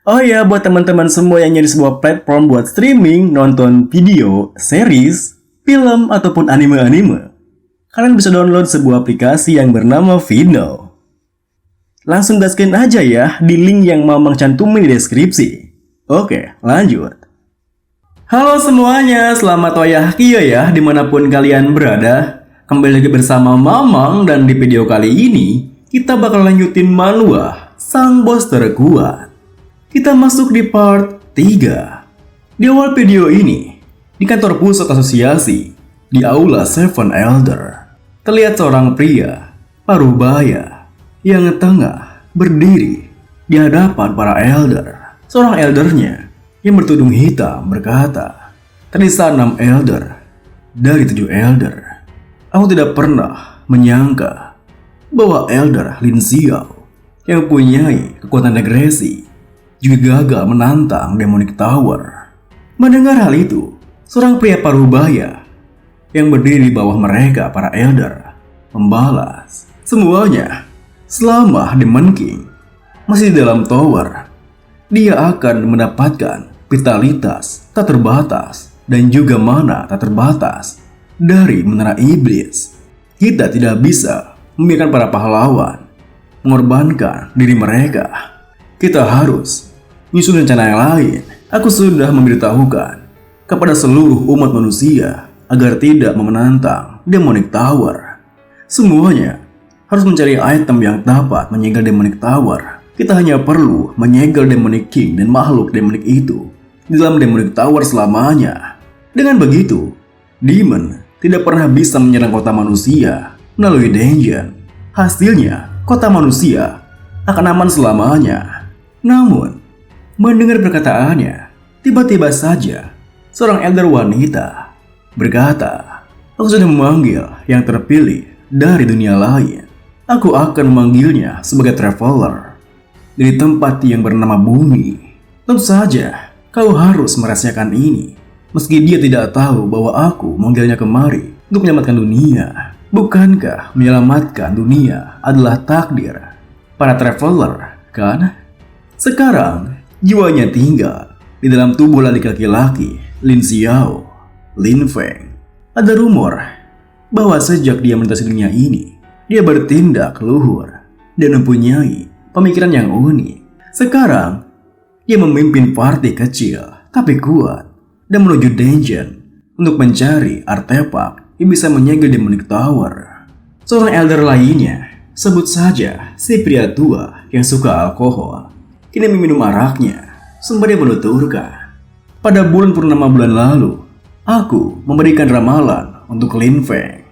Oh ya, buat teman-teman semua yang nyari sebuah platform buat streaming, nonton video, series, film, ataupun anime-anime, kalian bisa download sebuah aplikasi yang bernama Vino. Langsung gaskin aja ya di link yang Mamang cantumin di deskripsi. Oke, lanjut. Halo semuanya, selamat wayahkia ya dimanapun kalian berada. Kembali lagi bersama Mamang dan di video kali ini kita bakal lanjutin Manhwa, sang bos terkuat. Kita masuk di part 3. Di awal video ini, di kantor pusat asosiasi, di aula Seven Elder, terlihat seorang pria, parubaya, yang tengah berdiri di hadapan para elder. Seorang eldernya yang bertudung hitam berkata, "Tersisa 6 elder dari 7 elder. Aku tidak pernah menyangka bahwa elder Lin Xiao yang mempunyai kekuatan agresi juga gagal menantang Demonic Tower." Mendengar hal itu, seorang pria parubaya yang berdiri di bawah mereka para elder membalas, "Semuanya, selama Demon King masih di dalam tower, dia akan mendapatkan vitalitas tak terbatas dan juga mana tak terbatas dari menara iblis. Kita tidak bisa membiarkan para pahlawan mengorbankan diri mereka. Kita harus menyusun rencana yang lain. Aku sudah memberitahukan kepada seluruh umat manusia agar tidak menantang Demonic Tower. Semuanya harus mencari item yang dapat menyegel Demonic Tower. Kita hanya perlu menyegel Demonic King dan makhluk Demonic itu di dalam Demonic Tower selamanya. Dengan begitu, Demon tidak pernah bisa menyerang kota manusia melalui dungeon. Hasilnya, kota manusia akan aman selamanya." Namun, mendengar perkataannya, tiba-tiba saja seorang elder wanita berkata, "Aku sudah memanggil yang terpilih dari dunia lain. Aku akan memanggilnya sebagai traveler dari tempat yang bernama bumi. Tentu saja, kau harus merahasiakan ini, meski dia tidak tahu bahwa aku memanggilnya kemari untuk menyelamatkan dunia. Bukankah menyelamatkan dunia adalah takdir para traveler, kan?" Sekarang, jiwanya tinggal di dalam tubuh laki-laki Lin Xiao, Lin Feng. Ada rumor bahwa sejak dia melintasi dunia ini, dia bertindak luhur dan mempunyai pemikiran yang unik. Sekarang, dia memimpin party kecil tapi kuat dan menuju dungeon untuk mencari artefak yang bisa menyegel Demonic Tower. Seorang elder lainnya, sebut saja si pria tua yang suka alkohol, kini meminum araknya sembari menuturkan, "Pada bulan purnama bulan lalu, aku memberikan ramalan untuk Lin Feng.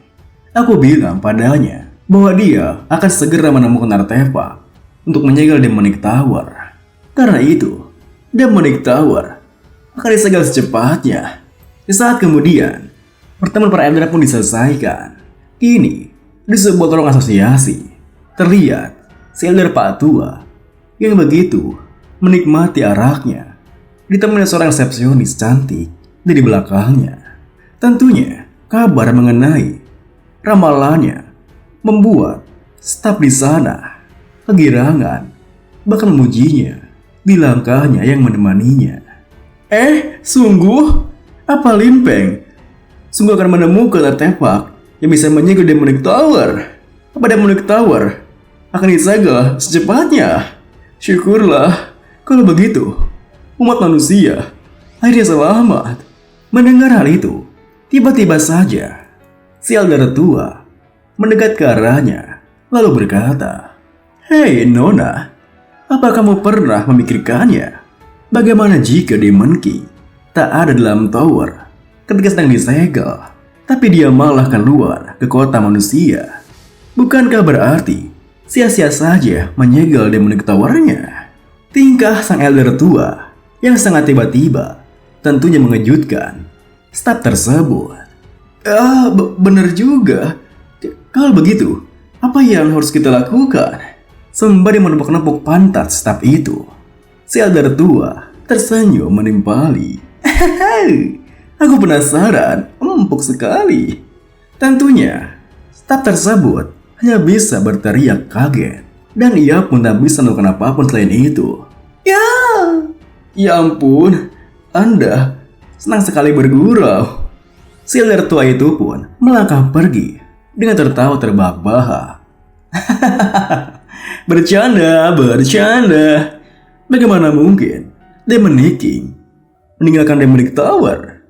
Aku bilang padanya bahwa dia akan segera menemukan artefak untuk menyegel Demonic Tower. Karena itu, Demonic Tower akan disegel secepatnya." Di saat kemudian, pertemuan para elder pun diselesaikan. Kini, di sebuah ruang asosiasi, terlihat si elder Pak Tua yang begitu menikmati araknya ditemani seorang resepsionis cantik di belakangnya. Tentunya, kabar mengenai ramalannya membuat staf di sana kegirangan, bahkan memujinya di langkahnya yang menemaninya. Sungguh? Apa Lin Feng sungguh akan menemukan artefak yang bisa menyegel Demonic Tower? Apa Demonic Tower akan disegel secepatnya? Syukurlah kalau begitu, umat manusia akhirnya selamat. Mendengar hal itu, tiba-tiba saja si elder tua mendekat ke arahnya lalu berkata, "Hei Nona, apa kamu pernah memikirkannya? Bagaimana jika Demon King tak ada dalam tower ketika sedang disegel, tapi dia malah keluar ke kota manusia? Bukankah berarti sia-sia saja menyegel Demonic Tower-nya?" Tingkah sang elder tua yang sangat tiba-tiba tentunya mengejutkan staf tersebut. Benar juga. Kalau begitu, apa yang harus kita lakukan?" Sembari menepuk-nepuk pantat staf itu, si elder tua tersenyum menimpali. "Aku penasaran, empuk sekali." Tentunya, staf tersebut hanya bisa berteriak kaget, dan ia pun tak bisa melakukan apapun selain itu. "Ya, Ya ampun, Anda senang sekali bergurau. Si elder tua itu pun melangkah pergi dengan tertawa terbahak-bahak. Bercanda. Bagaimana mungkin Demonic King meninggalkan Demonic Tower?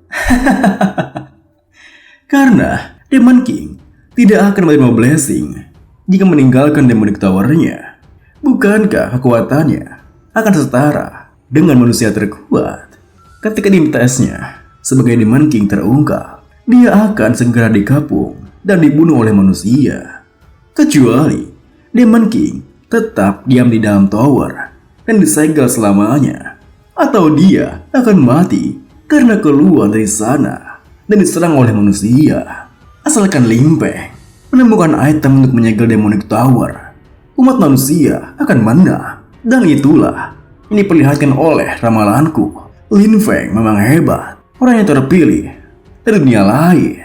Karena Demon King tidak akan menerima blessing jika meninggalkan Demonic Tower-nya. Bukankah kekuatannya akan setara dengan manusia terkuat? Ketika identitasnya sebagai Demon King terungkap, dia akan segera dikapung dan dibunuh oleh manusia. Kecuali Demon King tetap diam di dalam tower dan disegel selamanya, atau dia akan mati karena keluar dari sana dan diserang oleh manusia. Asalkan Limpeng menemukan item untuk menyegel Demonic Tower, umat manusia akan menang. Dan itulah yang diperlihatkan oleh ramalanku. Lin Feng memang hebat, orang yang terpilih dari dunia lain.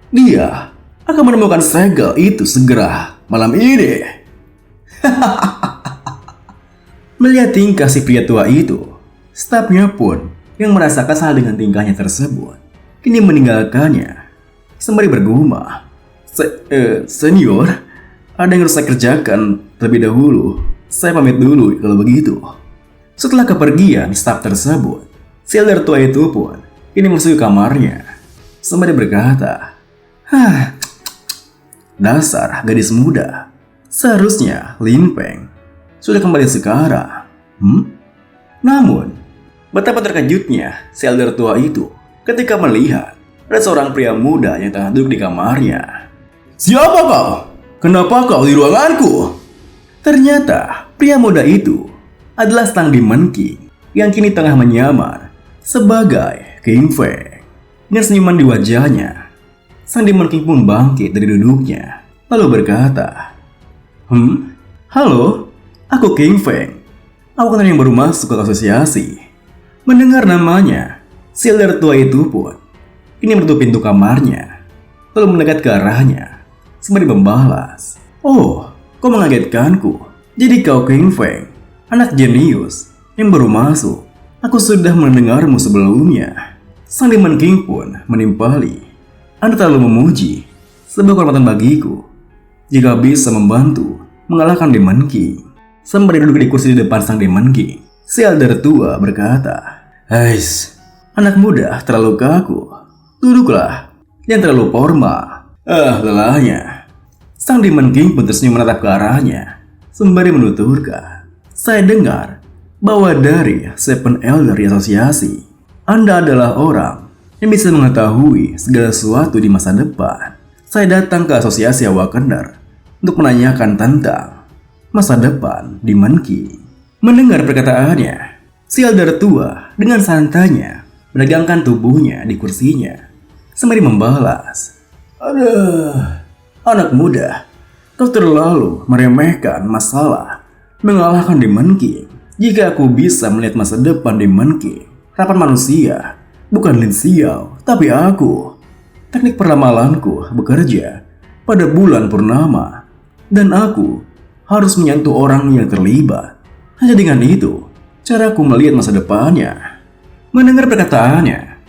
Dia akan menemukan segel itu segera malam ini. Melihat tingkah si pria tua itu, stafnya pun yang merasa kesal dengan tingkahnya tersebut kini meninggalkannya sembari bergumam, Senior, ada yang harus saya kerjakan terlebih dahulu. Saya pamit dulu kalau begitu. Setelah kepergian staf tersebut, si elder tua itu pun kini masuk ke kamarnya sembari berkata, dasar gadis muda. Seharusnya Lin Peng sudah kembali sekarang. Namun, betapa terkejutnya si elder tua itu ketika melihat ada seorang pria muda yang tengah duduk di kamarnya. Siapa kau? Kenapa kau di ruanganku? Ternyata pria muda itu adalah sang Demon King yang kini tengah menyamar sebagai King Feng. Dengan senyuman di wajahnya, sang Demon King pun bangkit dari duduknya lalu berkata, halo, aku King Feng. Aku kan yang baru masuk ke asosiasi. Mendengar namanya, si elder tua itu pun kini menutup pintu kamarnya lalu mendekat ke arahnya sembari membalas, oh, kau mengagetkanku. Jadi kau King Feng, anak jenius yang baru masuk. Aku sudah mendengarmu sebelumnya. Sang Demon King pun menimpali, Anda terlalu memuji. Sebuah kehormatan bagiku jika bisa membantu mengalahkan Demon King. Sembari duduk di kursi di depan sang Demon King, si elder tua berkata, Hais, anak muda terlalu kaku. Duduklah, yang terlalu formal. Lelahnya. Sang Demon King pun tersenyum menatap ke arahnya sembari menuturkan, saya dengar bahwa dari Seven Elder Asosiasi, Anda adalah orang yang bisa mengetahui segala sesuatu di masa depan. Saya datang ke asosiasi Awakener untuk menanyakan tentang masa depan Demon King. Mendengar perkataannya, si elder tua dengan santainya menegangkan tubuhnya di kursinya sembari membalas, anak muda, kau terlalu meremehkan masalah mengalahkan Demon King. Jika aku bisa melihat masa depan Demon King, harapan manusia, bukan Lin Xiao, tapi aku. Teknik peramalanku bekerja pada bulan purnama, dan aku harus menyentuh orang yang terlibat. Hanya dengan itu, caraku melihat masa depannya. Mendengar perkataannya,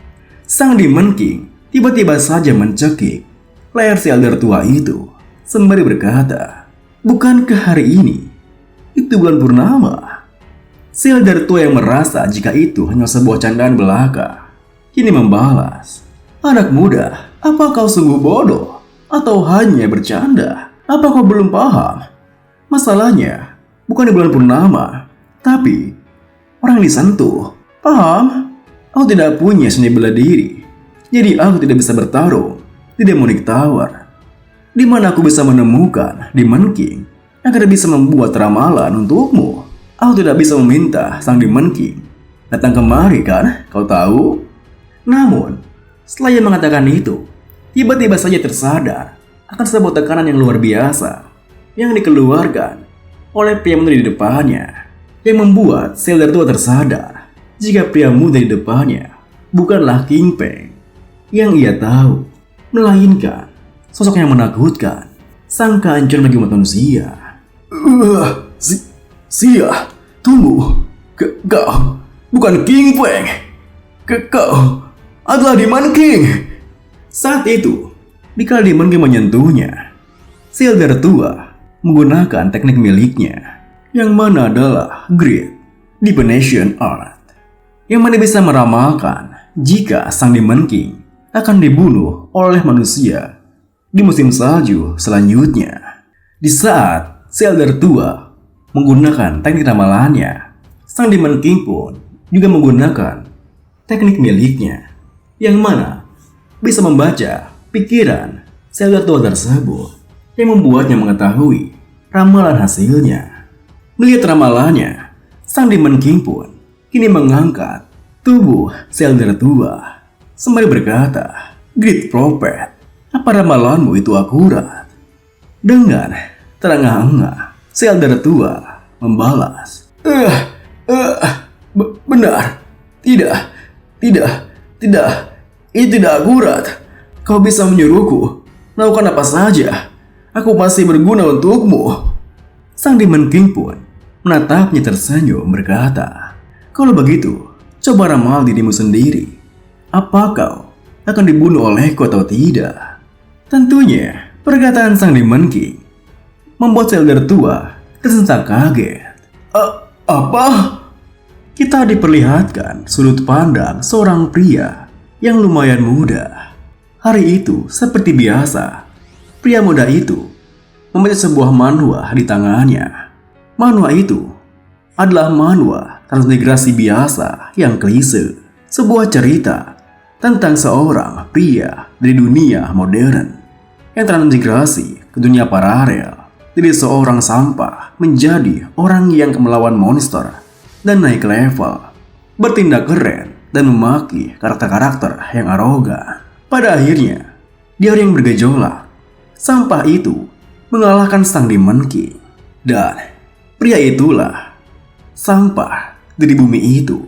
sang Demon King tiba-tiba saja mencekik leher si elder tua itu sembari berkata, bukankah hari ini itu bulan purnama? Si elder tua yang merasa jika itu hanya sebuah candaan belaka kini membalas, anak muda, apa kau sungguh bodoh atau hanya bercanda? Apa kau belum paham? Masalahnya bukan di bulan purnama, tapi orang yang disentuh. Paham? Aku tidak punya seni bela diri, jadi aku tidak bisa bertarung di Demonic Tower, di mana aku bisa menemukan Demon King agar bisa membuat ramalan untukmu. Aku tidak bisa meminta sang Demon King datang kemari, kan? Kau tahu? Namun, setelah ia mengatakan itu, tiba-tiba saja tersadar akan sebuah tekanan yang luar biasa yang dikeluarkan oleh pria muda di depannya, yang membuat si elder tua tersadar jika pria muda di depannya bukanlah King Peng yang ia tahu, melainkan sosok yang menakutkan, sang kehancuran bagi umat manusia. Sia, tunggu, bukan King Feng. Kau adalah Demon King. Saat itu, dikala Demon King menyentuhnya, si elder tua menggunakan teknik miliknya, yang mana adalah Great Divination Art, yang mana bisa meramalkan jika sang Demon King akan dibunuh oleh manusia di musim salju selanjutnya. Di saat si elder tua menggunakan teknik ramalannya, sang Demon King pun juga menggunakan teknik miliknya, yang mana bisa membaca pikiran si elder tua tersebut, yang membuatnya mengetahui ramalan hasilnya. Melihat ramalannya, sang Demon King pun kini mengangkat tubuh si elder tua sembari berkata, "Great Prophet, apa ramalanmu itu akurat?" Dengan terengah-engah, si elder tua membalas, Benar, tidak, ini tidak akurat. Kau bisa menyuruhku lakukan apa saja, aku pasti berguna untukmu." Sang Demon King pun menatapnya tersenyum berkata, "Kalau begitu, coba ramal dirimu sendiri. Apa kau akan dibunuh olehku atau tidak?" Tentunya, perkataan sang Demon King membuat si elder tua tersentak kaget. Apa? Kita diperlihatkan sudut pandang seorang pria yang lumayan muda. Hari itu, seperti biasa, pria muda itu membaca sebuah manhwa di tangannya. Manhwa itu adalah manhwa transmigrasi biasa yang klise. Sebuah cerita tentang seorang pria dari dunia modern yang transmigrasi ke dunia paralel, dari seorang sampah menjadi orang yang melawan monster dan naik level, bertindak keren dan memaki karakter-karakter yang arogan. Pada akhirnya, di hari yang bergejolak, sampah itu mengalahkan sang Demon King, dan pria itulah sampah dari bumi itu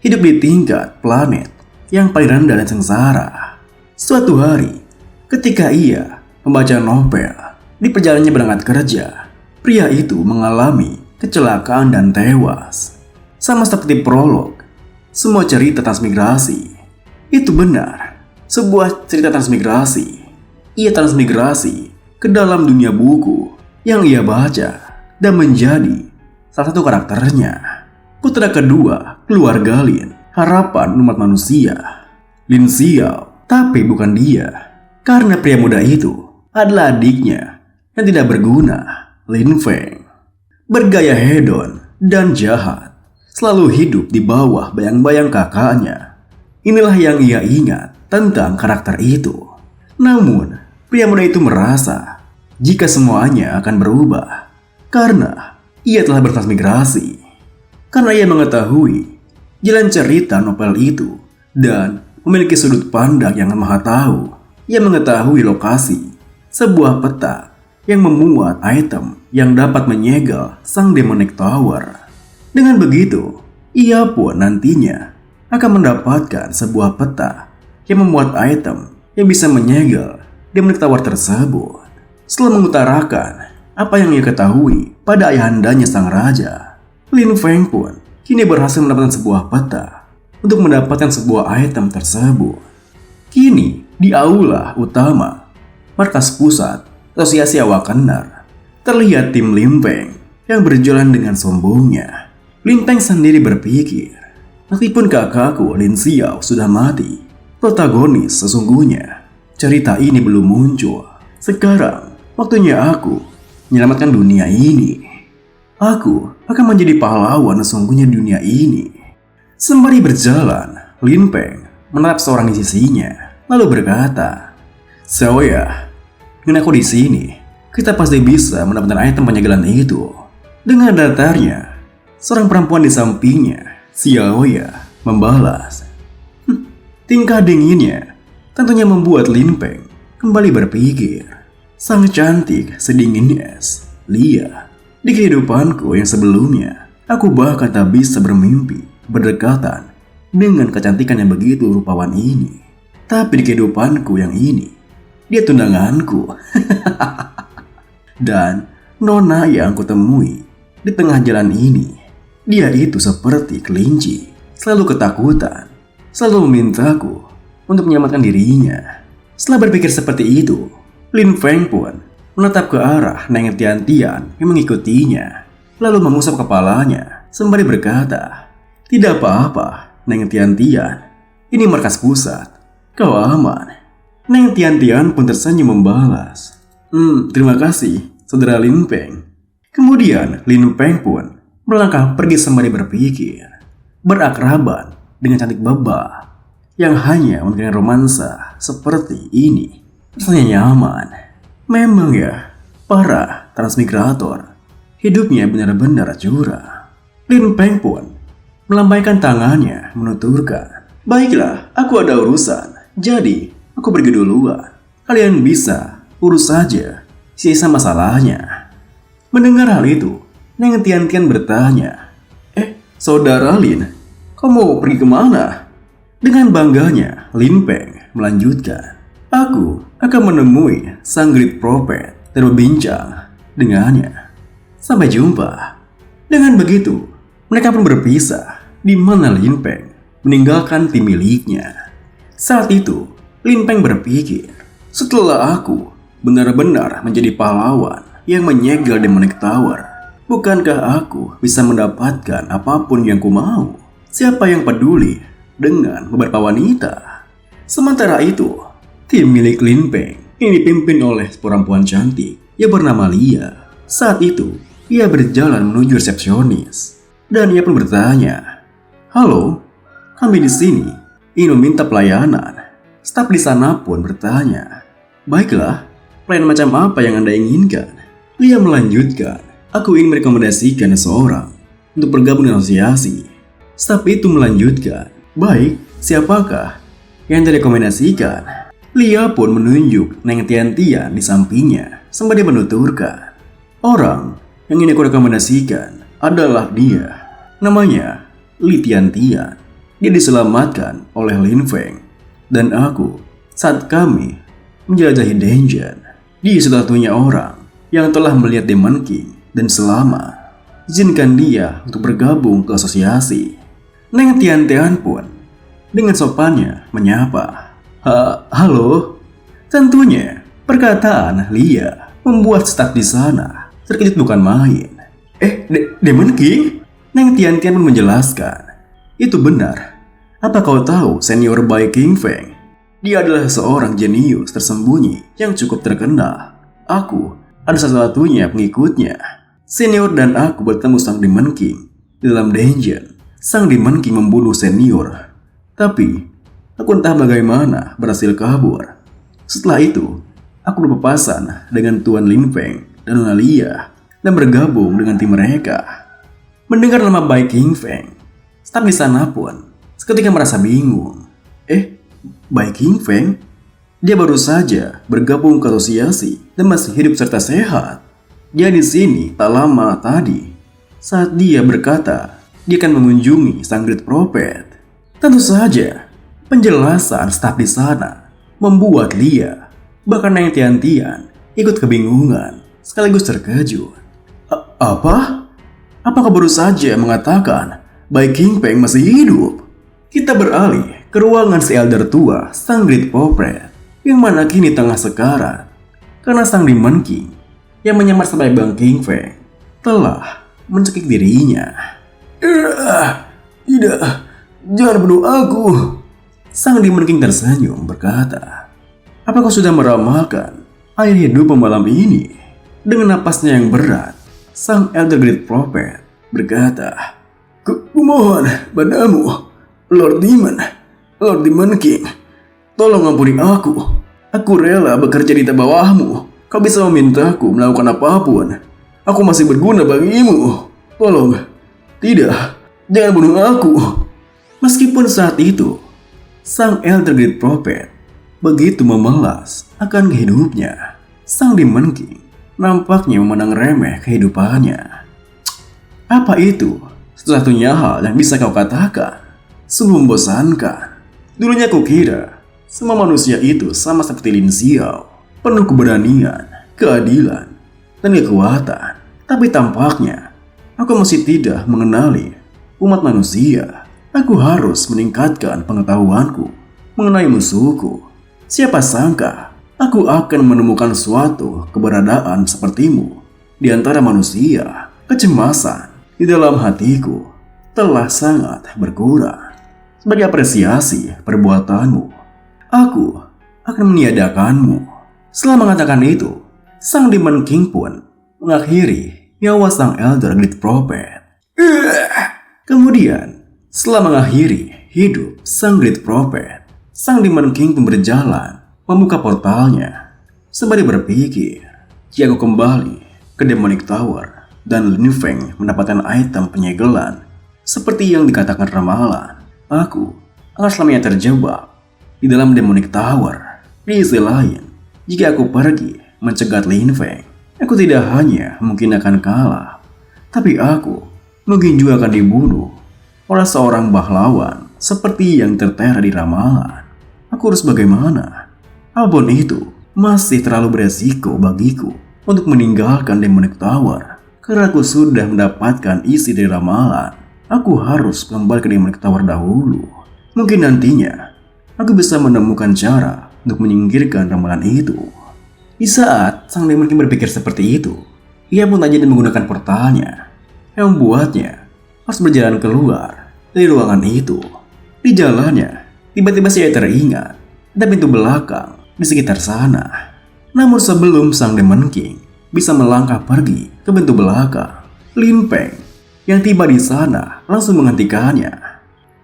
hidup di tingkat planet yang paling rendah dan sengsara. Suatu hari, ketika ia membaca novel di perjalanannya berangkat kerja, pria itu mengalami kecelakaan dan tewas. Sama seperti prolog semua cerita transmigrasi. Itu benar, sebuah cerita transmigrasi. Ia transmigrasi ke dalam dunia buku yang ia baca dan menjadi salah satu karakternya. Putra kedua keluarga Lin, harapan umat manusia, Lin Xiao. Tapi bukan dia, karena pria muda itu adalah adiknya yang tidak berguna, Lin Feng. Bergaya hedon dan jahat, selalu hidup di bawah bayang-bayang kakaknya. Inilah yang ia ingat tentang karakter itu. Namun, pria muda itu merasa jika semuanya akan berubah karena ia telah bertransmigrasi. Karena ia mengetahui jalan cerita novel itu dan memiliki sudut pandang yang maha tahu. Ia mengetahui lokasi sebuah peta yang memuat item yang dapat menyegel sang Demonic Tower. Dengan begitu, ia pun nantinya akan mendapatkan sebuah peta yang memuat item yang bisa menyegel Demonic Tower tersebut. Setelah mengutarakan apa yang ia ketahui pada ayahandanya sang raja, Lin Feng pun kini berhasil mendapatkan sebuah peta untuk mendapatkan sebuah item tersebut. Kini di aula utama markas pusat Asosiasi Awakener, terlihat tim Lin Feng yang berjalan dengan sombongnya. Lin Feng sendiri berpikir, meskipun kakakku Lin Xiao sudah mati, protagonis sesungguhnya cerita ini belum muncul. Sekarang waktunya aku menyelamatkan dunia ini. Aku akan menjadi pahlawan sesungguhnya dunia ini. Sembari berjalan, Lin Feng menatap seorang di sisinya, lalu berkata, "Xiaoya, dengan aku di sini, kita pasti bisa mendapatkan item penyegelan itu." Dengan datarnya, seorang perempuan di sampingnya, Xiaoya, membalas. Tingkah dinginnya tentunya membuat Lin Feng kembali berpikir. Sang cantik sedingin es, Lia. Di kehidupanku yang sebelumnya, aku bahkan tak bisa bermimpi berdekatan dengan kecantikan yang begitu rupawan ini. Tapi di kehidupanku yang ini, dia tunanganku. Dan nona yang aku temui di tengah jalan ini, dia itu seperti kelinci, selalu ketakutan, selalu memintaku untuk menyelamatkan dirinya. Setelah berpikir seperti itu, Lin Feng pun menatap ke arah Neng Tian-Tian yang mengikutinya, lalu mengusap kepalanya sembari berkata, "Tidak apa-apa, Neng Tian-Tian. Ini markas pusat. Kau aman." Neng Tian-Tian pun tersenyum membalas, Terima kasih, Saudara Lin Feng." Kemudian Lin Feng pun melangkah pergi sembari berpikir, berakraban dengan cantik beba yang hanya memberikan romansa seperti ini rasanya nyaman. Memang ya, para transmigrator hidupnya benar-benar curang. Lin Feng pun melambaikan tangannya menuturkan, "Baiklah, aku ada urusan, jadi aku pergi duluan. Kalian bisa urus saja sisa masalahnya." Mendengar hal itu, Neng Tian-Tian bertanya, Saudara Lin, kau mau pergi kemana?" Dengan bangganya, Lin Feng melanjutkan, "Aku akan menemui sang Great Prophet dan berbincang dengannya. Sampai jumpa." Dengan begitu, mereka pun berpisah, di mana Lin Feng meninggalkan tim miliknya. Saat itu, Lin Feng berpikir, setelah aku benar-benar menjadi pahlawan yang menyegel Demonic Tower, bukankah aku bisa mendapatkan apapun yang ku mau? Siapa yang peduli dengan beberapa wanita? Sementara itu, tim milik Lin Feng ini dipimpin oleh perempuan cantik yang bernama Lia. Saat itu, ia berjalan menuju resepsionis dan ia pun bertanya, "Halo, kami di sini ingin meminta pelayanan." Staf di sana pun bertanya, "Baiklah, pelayanan macam apa yang Anda inginkan?" Lia melanjutkan, "Aku ingin merekomendasikan seseorang untuk bergabung dengan asosiasi." Staf itu melanjutkan, "Baik, siapakah yang direkomendasikan?" Lia pun menunjuk Neng Tian-Tian di sampingnya sembari menuturkan, "Orang yang ingin aku rekomendasikan adalah dia. Namanya Li Tian-Tian. Dia diselamatkan oleh Lin Feng dan aku saat kami menjelajahi dungeon. Dia satu-satunya orang yang telah melihat Demon King dan selamat. Izinkan dia untuk bergabung ke asosiasi." Neng Tian-Tian pun dengan sopannya menyapa, "Halo." Tentunya perkataan Lia membuat staf di sana terkejut bukan main. Demon King?" Neng Tian-Tian pun menjelaskan, "Itu benar. Apa kau tahu senior Bai King Feng? Dia adalah seorang jenius tersembunyi yang cukup terkenal. Aku ada satu-satunya pengikutnya. Senior dan aku bertemu sang Demon King di dalam dungeon. Sang Demon King membunuh senior, tapi aku entah bagaimana berhasil kabur. Setelah itu, aku berpapasan dengan Tuan Lin Feng dan Nona Lia dan bergabung dengan tim mereka." Mendengar nama Bai King Feng, staf di sana pun seketika merasa bingung. Bai King Feng? Dia baru saja bergabung ke asosiasi dan masih hidup serta sehat. Dia di sini tak lama tadi saat dia berkata dia akan mengunjungi sang Great Prophet. Tentu saja, penjelasan staf di sana membuat Lia, bahkan Neng Tian-Tian, ikut kebingungan sekaligus terkejut. Apa? Apakah baru saja mengatakan Bai King Feng masih hidup? Kita beralih ke ruangan si elder tua sang Great Prophet yang mana kini tengah sekarat karena sang Demon King yang menyamar sebagai Bang King Feng telah mencekik dirinya. Tidak, jangan bunuh aku." Sang Demon King tersenyum berkata, "Apa kau sudah meramalkan akhir hidup malam ini?" Dengan napasnya yang berat, sang Elder Great Prophet berkata, Kumohon padamu, Lord Demon King, tolong ampuni aku. Aku rela bekerja di bawahmu. Kau bisa memintaku melakukan apapun. Aku masih berguna bagimu. Tolong, tidak, jangan bunuh aku." Meskipun saat itu, sang Elder Great Prophet begitu memelas akan hidupnya, sang Demon King nampaknya memandang remeh kehidupannya. Apa itu satu-satunya hal yang bisa kau katakan? Sungguh membosankan. Dulunya kukira semua manusia itu sama seperti Lin Xiao, penuh keberanian, keadilan, dan kekuatan. Tapi tampaknya aku masih tidak mengenali umat manusia. Aku harus meningkatkan pengetahuanku mengenai musuhku. Siapa sangka aku akan menemukan suatu keberadaan sepertimu di antara manusia. Kecemasan di dalam hatiku telah sangat berkurang. Sebagai apresiasi perbuatanmu, aku akan meniadakanmu. Setelah mengatakan itu, sang Demon King pun mengakhiri nyawa sang Elder Great Prophet. Kemudian, setelah mengakhiri hidup sang Great Prophet, sang Demon King pun berjalan membuka portalnya. Sembari berpikir, jika aku kembali ke Demonic Tower dan Lin Feng mendapatkan item penyegelan seperti yang dikatakan ramalan, aku akan selamanya terjebak di dalam Demonic Tower. Di sisi lain, jika aku pergi mencegat Lin Feng, aku tidak hanya mungkin akan kalah, tapi aku mungkin juga akan dibunuh oleh seorang pahlawan seperti yang tertera di ramalan. Aku harus bagaimana? Apapun itu, masih terlalu beresiko bagiku untuk meninggalkan Demonic Tower. Karena aku sudah mendapatkan isi dari ramalan, aku harus kembali ke Demonic Tower dahulu. Mungkin nantinya, aku bisa menemukan cara untuk menyingkirkan ramalan itu. Di saat sang Demon King berpikir seperti itu, ia pun tak jadi menggunakan portalnya, yang membuatnya harus berjalan keluar dari ruangan itu. Di jalannya, tiba-tiba saya teringat ada pintu belakang di sekitar sana. Namun sebelum sang Demon King bisa melangkah pergi ke pintu belakang, Lin Feng yang tiba di sana langsung menghentikannya.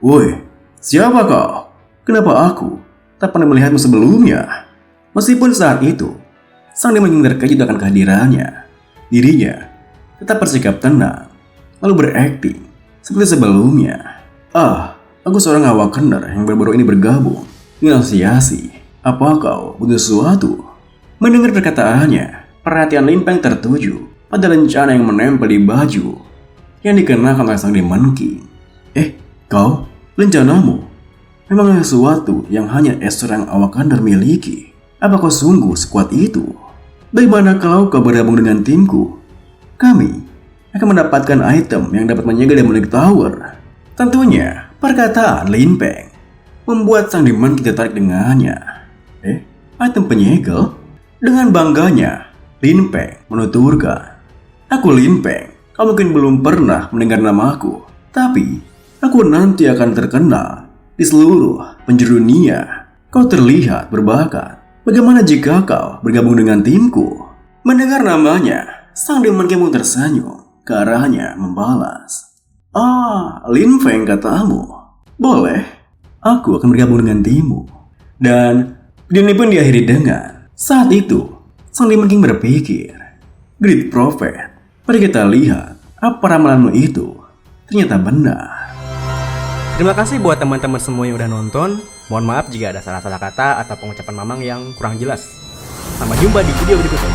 "Woi, siapa kau? Kenapa aku tak pernah melihatmu sebelumnya?" Meskipun saat itu sang Demon King terkejut akan kehadirannya, dirinya tetap bersikap tenang, lalu berakting seperti sebelumnya. Aku seorang Awakener yang baru-baru ini bergabung dengan asosiasi. Apa kau butuh sesuatu?" Mendengar perkataannya, perhatian Lin Feng tertuju pada lencana yang menempel di baju yang dikenakan oleh sang Demon King. Kau? Lencanamu? Memang sesuatu yang hanya seorang Awakener miliki. Apa kau sungguh sekuat itu? Bagaimana kalau kau bergabung dengan timku? Kami akan mendapatkan item yang dapat menyegel Demonic Tower. Tentunya, perkataan Lin Feng membuat sang Demon King tertarik dengannya. Item penyegel? Dengan bangganya, Lin Feng menuturkan, "Aku Lin Feng, kau mungkin belum pernah mendengar namaku, tapi aku nanti akan terkenal di seluruh penjuru dunia. Kau terlihat berbakat. Bagaimana jika kau bergabung dengan timku?" Mendengar namanya, sang Demon King pun tersenyum ke arahnya membalas, "Lin Feng katamu? Boleh, aku akan bergabung dengan timmu." Dan video ini pun diakhiri dengan, saat itu sang Demon King berpikir, "Great Prophet, mari kita lihat apa ramalanmu itu ternyata benar." Terima kasih buat teman-teman semua yang udah nonton. Mohon maaf jika ada salah-salah kata atau pengucapan Mamang yang kurang jelas. Sampai jumpa di video berikutnya.